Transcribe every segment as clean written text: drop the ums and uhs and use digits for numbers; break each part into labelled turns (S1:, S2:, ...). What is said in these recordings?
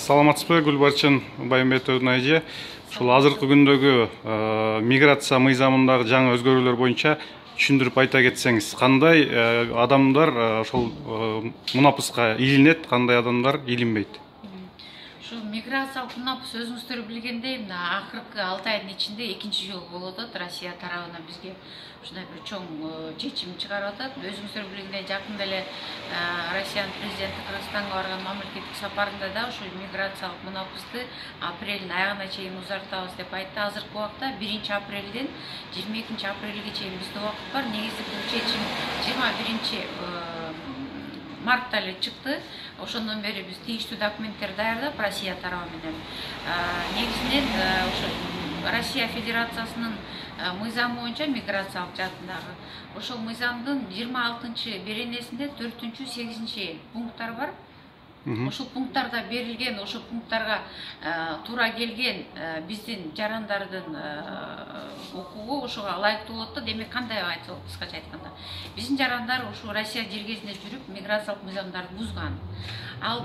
S1: Саламатсызбы Гүлбарчын Байымбетовна эже. Ушул азыркы күндөгү миграция мыйзамындагы жаңы өзгөрүүлөр боюнча түшүндүрүп айта кетсеңиз, кандай адамдар ошол мунапыска илинет, кандай адамдар илинбейт?
S2: Şu migratsiялык мунапыс өзүңүздөр билгендей, мына акыркы 6 айдын ичинде экинчи жолу болуп атат. Россия тарабынан бизге ушундай бир чоң чечим чыгарып атат. Өзүңүздөр билгендей, жакында эле Россиянын президенти Кыргызстанга барган мамлекеттик сапарында да ушу миграциялык мунапысты апрелдин аягына чейин узартабыз деп айтты. Азыркы убакта 1 апрелден 22 апрелге чейин бизде убакыт бар. Негизи бул чечим 21 мартта эле чыкты. Ошондон бери биз тийиштүү документтер даярдап Россия тарабы менен негизинен ошо Россия Федерациясынын мыйзамы боюнча миграциялык жаатындагы ошол мыйзамдын 26 беренесинде 4-8 пункттар бар. Ошол пункттарда берилген, ошол пункттарга туура келген биздин жарандардын укугу ошого ылайыктуу болот да. Демек кандай айтылат, кыскача айтканда, биздин жарандар ушу Россия жергесинде жүрүп миграциялык мыйзамдарды бузган. Ал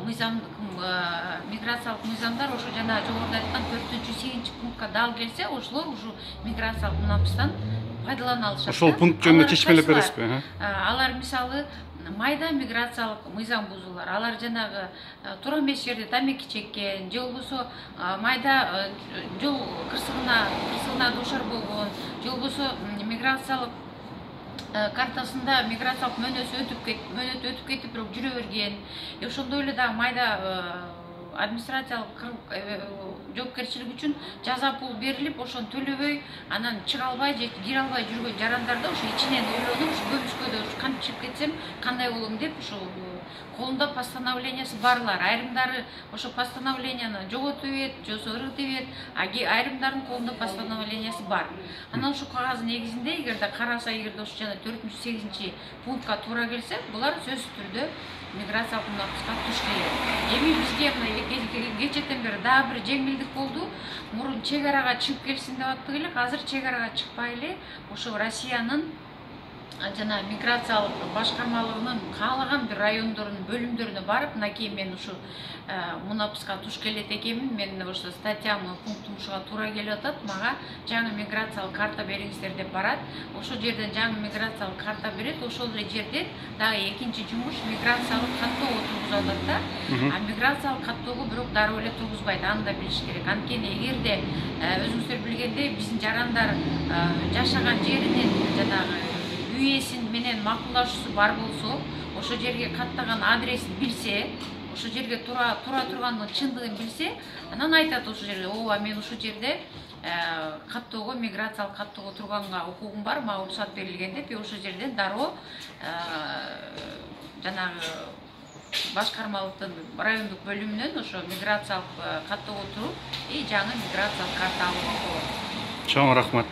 S2: миграциялык мыйзамдар ошо жана жогоруда айткан 4-8 пунктка дал келсе, ошолор ушу миграциялык мунапыстан пайдалана алышат.
S1: Ошол пункт жөнүндө чечмелеп бересизби?
S2: Алар мисалы майда миграциялык мыйзам бузуулар, алар жанагы туура эмес жерде тамеки чеккен, же болбосо майда жол кырсыгына дуушар болгон, же болбосо миграциялык картасында миграциялык мөөнөтү өтүп кетип бирок жүрө берген. Ошондой эле дагы майда администрациялык жоопкерчилик үчүн жаза пул берилип, ошону төлөбөй, анан чыга албай же кире албай жүргөн жарандарда ошо ичинен ойлонуп, ушу көмүскөдө кантип чыгып кетсем кандай болом деп ушу колунда постановлениясы барлар. Айрымдары ошо постановленияны жоготуп ийет, же ыргытып ийет, айрымдардын колунда постановлениясы бар. Анан ушу кагаздын негизинде эгерде караса, эгерде ушу жана 4-8 пунктка туура келсе, булар сөзсүз түрдө миграциялык мунапыска туш келет. Эми бизге кечеден бери дагы бир жеңилдик болду. Мурун чек арага чыгып келсин деп аттык элек, азыр чек арага чыкпай эле ошо Россиянын жана миграциялык башкармалыгынын каалаган бир райондордун бөлүмдөрүнө барып, мынакей мен ушу мунапыска туш келет экенмин, мен ошо статьямдын пунктум ушуга туура келип атат, мага жаңы миграциялык карта бериңиздер деп барат. Ошол жерден жаңы миграциялык карта берет, ошол эле жерде дагы экинчи жумуш миграциялык каттоо тургузуп атат да. Миграциялык каттоого бирок дароо эле тургузбайт, аны да билиш керек. Анткени эгерде өзүңүздөр билгендей биздин жарандар жашаган жеринин жанагы үй ээсин менен макулдашуусу бар болсо, ошо жерге каттаган адресин билсе, ошо жерге тура тургандын чындыгын билсе, анан айтат ошол жерде: "Ооба, мен ушул жерде каттоого, миграциялык каттоого турганга укугум бар, мага уруксат берилген" деп, ошол жерден дароо жанагы башкармалыктын райондук бөлүмүнөн ошо миграциялык каттоого туруп, жаңы миграциялык карта алууга болот.
S1: Чоң рахмат,